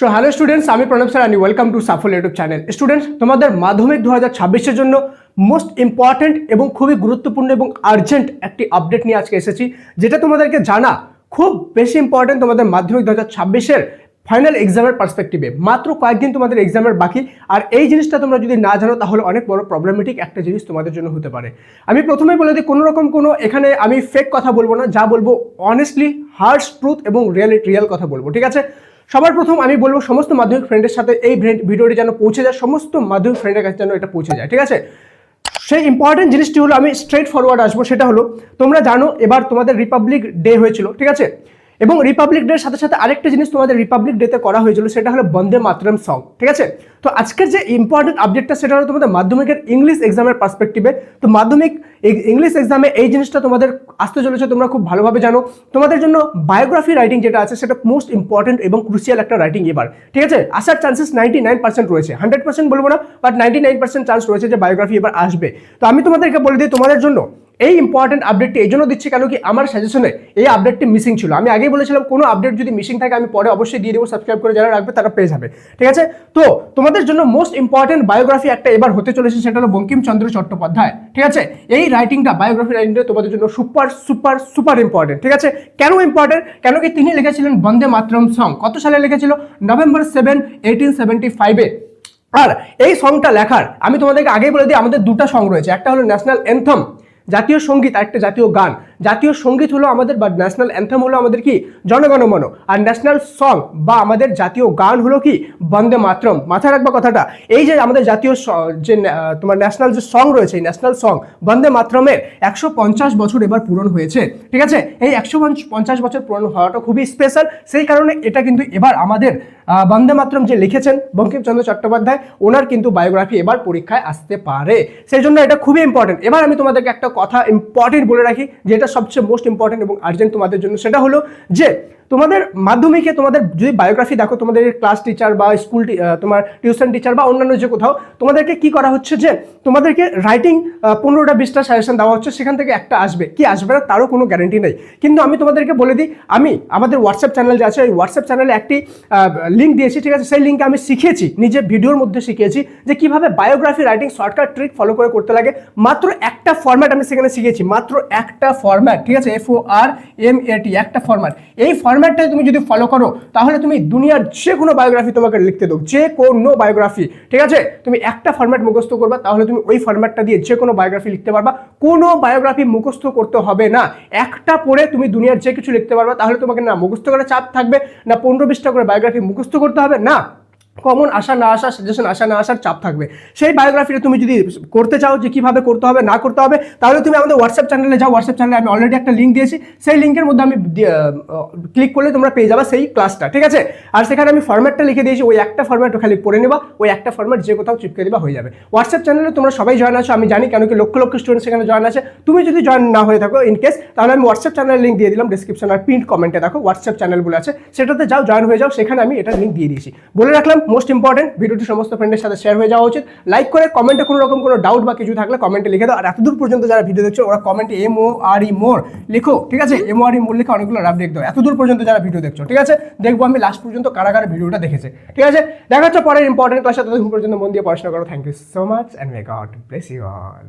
So hello students, আমি Pranab sir and welcome to Shuffle YouTube channel. Students, তোমাদের মাধ্যমিক 2026 জন্য মোস্ট ইম্পর্টেন্ট এবং খুবই গুরুত্বপূর্ণ এবং আর্জেন্ট একটি আপডেট নিয়ে আজকে এসেছি, যেটা তোমাদেরকে জানা খুব বেশি ইম্পর্টেন্ট তোমাদের মাধ্যমিক 2026 ফাইনাল এক্সামের পার্সপেক্টিভে। মাত্র কয়েকদিন তোমাদের এক্সামের বাকি, আর এই জিনিসটা তোমরা যদি না জানো তাহলে অনেক বড় প্রবলেমেটিক একটা জিনিস তোমাদের জন্য হতে পারে। আমি প্রথমেই বলে দিই, কোনো এখানে আমি ফেক কথা বলবো না, যা বলবো অনেস্টলি হার্ড ট্রুথ এবং রিয়েল কথা বলবো, ঠিক আছে? সবার প্রথম আমি বলবো সমস্ত মাধ্যমিক ফ্রেন্ডের সাথে এই ভিডিওটি যেন পৌঁছে যায়, সমস্ত মাধ্যমিক ফ্রেন্ডের কাছে যেন এটা পৌঁছে যায়, ঠিক আছে? সেই ইম্পর্টেন্ট জিনিসটি হলো, আমি স্ট্রেট ফরওয়ার্ড আসবো। সেটা হলো, তোমরা জানো এবার তোমাদের রিপাবলিক ডে হয়েছিল, ঠিক আছে? এবং রিপাবলিক ডের সাথে সাথে আরেকটা জিনিস তোমাদের রিপাবলিক ডেতে করা হয়েছিল, সেটা হলো বন্দে মাতরম সং, ঠিক আছে? তো আজকের যে ইম্পর্টেন্ট আপডেটটা সেটা হলো তোমাদের মাধ্যমিকের ইংলিশ এক্সামের পার্সপেক্টিভে। তো মাধ্যমিক ইংলিশ এক্সামে এই জিনিসটা তোমাদের আসতে চলেছে, তোমরা খুব ভালোভাবে জানো। তোমাদের জন্য বায়োগ্রাফি রাইটিং যেটা আছে সেটা মোস্ট ইম্পর্টেন্ট এবং ক্রুশিয়াল একটা রাইটিং এবার, ঠিক আছে? আসার চান্সেস 99% রয়েছে, 100% বলবো না, বাট 99% চান্স রয়েছে যে বায়োগ্রাফি এবার আসবে। তো আমি তোমাদেরকে বলে দিই, তোমাদের জন্য এই ইম্পর্টেন্ট আপডেটটি এই জন্য দিচ্ছি কেন কি আমার সাজেশনে এই আপডেটটি মিসিং ছিল। আমি আগেই বলেছিলাম কোনো আপডেট যদি মিসিং থাকে আমি পরে অবশ্যই দিয়ে দেবো, সাবস্ক্রাইব করে যারা রাখবে তারা পেয়ে যাবে, ঠিক আছে? তো তোমাদের জন্য মোস্ট ইম্পর্টেন্ট বায়োগ্রাফি একটা এবার হতে চলেছে, সেটা হলো বঙ্কিমচন্দ্র চট্টোপাধ্যায়, ঠিক আছে? এই রাইটিংটা, বায়োগ্রাফি রাইটিংটা তোমাদের জন্য সুপার সুপার সুপার ইম্পর্টেন্ট, ঠিক আছে? কেন ইম্পর্টেন্ট? কেন কি তিনি লিখেছিলেন বন্দে মাতরম সং। কত সালে লিখেছিল? November 7, 1875-এ। আর এই সংটা লেখার আমি তোমাদেরকে আগেই বলে দিই, আমাদের দুটো সং রয়েছে, একটা হলো ন্যাশনাল অ্যান্থম জাতীয় সঙ্গীত, আর একটা জাতীয় গান। জাতীয় সঙ্গীত হলো আমাদের, বা ন্যাশনাল অ্যান্থেম হলো আমাদের কি জনগণমন, আর ন্যাশনাল সং বা আমাদের জাতীয় গান হলো কি বন্দে মাতরম। মাথায় রাখবা কথাটা। এই যে আমাদের জাতীয় যে তোমার ন্যাশনাল যে সং রয়েছে, এই ন্যাশনাল সং বন্দে মাতরমের 150 বছর এবার পূরণ হয়েছে, ঠিক আছে? এই 150 বছর পূরণ হওয়াটা খুবই স্পেশাল, সেই কারণে এটা কিন্তু এবার আমাদের বন্দে মাতরম যে লিখেছেন বঙ্কিমচন্দ্র চট্টোপাধ্যায়, ওনার কিন্তু বায়োগ্রাফি এবার পরীক্ষায় আসতে পারে, সেই জন্য এটা খুবই ইম্পর্টেন্ট। এবার আমি তোমাদেরকে একটা কথা ইম্পর্টেন্ট বলে রাখি, যেটা সবচেয়ে মোস্ট ইম্পর্টেন্ট এবং আর্জেন্ট তোমাদের জন্য। সেটা হলো যে তোমাদের মাধ্যমিকে তোমাদের যদি বায়োগ্রাফি দেখো, তোমাদের ক্লাস টিচার বা স্কুল তোমার টিউশন টিচার বা অন্যান্য যে কোথাও তোমাদেরকে কি করা হচ্ছে, যে তোমাদেরকে রাইটিং 15টা 20টা সাজেশন দেওয়া হচ্ছে, সেখান থেকে একটা আসবে কি আসবে না তারও কোনো গ্যারান্টি নেই। কিন্তু আমি তোমাদেরকে বলে দিই, আমি আমাদের হোয়াটসঅ্যাপ চ্যানেল যে আছে, ওই হোয়াটসঅ্যাপ চ্যানেলে একটি লিঙ্ক দিয়েছি, ঠিক আছে? সেই লিঙ্কে আমি শিখিয়েছি, নিজে ভিডিওর মধ্যে শিখিয়েছি যে কিভাবে biography writing shortcut trick follow করে করতে লাগে। মাত্র একটা ফরম্যাট আমি সেখানে শিখিয়েছি, মাত্র একটা ফরম্যাট, ঠিক আছে? FORMAT, একটা ফরম্যাট। এই ফরম্যাটটাই তুমি যদি ফলো করো তাহলে তুমি দুনিয়ার যে কোনো বায়োগ্রাফি তোমাকে লিখতে দেবো, যে কোনো বায়োগ্রাফি, ঠিক আছে? তুমি একটা ফরম্যাট মুখস্থ করবা, তাহলে তুমি ওই ফরম্যাটটা দিয়ে যে কোনো বায়োগ্রাফি লিখতে পারবা। কোনো বায়োগ্রাফি মুখস্থ করতে হবে না, একটা পড়ে তুমি দুনিয়ার যে কিছু লিখতে পারবা। তাহলে তোমাকে না মুখস্থ করে চাপ থাকবে, না 15-20টা করে বায়োগ্রাফি মুখস্থ করতে হবে, না কমন আসা না আসা, সাজেশন আসা না আসার চাপ থাকবে। সেই বায়োগ্রাফিটা তুমি যদি করতে চাও যে কিভাবে করতে হবে না করতে হবে, তাহলে তুমি আমাদের হোয়াটসঅ্যাপ চ্যানেলে যাও। হোয়াটসঅ্যাপ চ্যানেলে আমি অলরেডি একটা লিঙ্ক দিয়েছি, সেই লিঙ্কের মধ্যে আমি ক্লিক করলে তোমরা পেয়ে যাবে সেই ক্লাসটা, ঠিক আছে? আর সেখানে আমি ফরম্যাটটা লিখে দিয়েছি, ওই একটা ফরম্যাট খালি পড়ে নেবা, ওই একটা ফরম্যাট যে কোথাও চিপকে দেবা, হয়ে যাবে। হোয়াটসঅ্যাপ চ্যানেলে তোমরা সবাই জয়েন আছো আমি জানি, কেন কি লক্ষ লক্ষ স্টুডেন্ট সেখানে জয়েন আছে। তুমি যদি জয়েন না হয়ে থাকো ইন কেস, তাহলে আমি হোয়াটসঅ্যাপ চ্যানেলের লিঙ্ক দিয়ে দিলাম ডিসক্রিপশন আর পিন কমেন্টে, দেখো হোয়াটসঅ্যাপ চ্যানেল বলে আছে, সেটাতে যাও, জয়েন হয়ে যাও, সেখানে আমি এটা লিঙ্ক দিয়ে দিয়েছি। বলে রাখলাম, মোস্ট ইম্পর্টেন্ট, ভিডিওটি সমস্ত ফ্রেন্ডের সাথে শেয়ার হয়ে যাওয়া উচিত। লাইক করে কমেন্টে কোনো রকম কোনো ডাউট বা কিছু থাকলে কমেন্টে লিখে দাও। আর এতদূর পর্যন্ত যারা ভিডিও দেখছো ওরা কমেন্টে MORE মোর লিখো, ঠিক আছে? MORE মোর লিখে অনেকগুলো রাব লিখ দাও এতদূর পর্যন্ত যারা ভিডিও দেখছো, ঠিক আছে? দেখবো আমি লাস্ট পর্যন্ত কারা কারা ভিডিওটা দেখেছে, ঠিক আছে? দেখা হচ্ছে পরের ইম্পর্টেন্ট ক্লাসে, ততক্ষণ পর্যন্ত মন দিয়ে পড়াশোনা করো। Thank you so much and may God bless you all.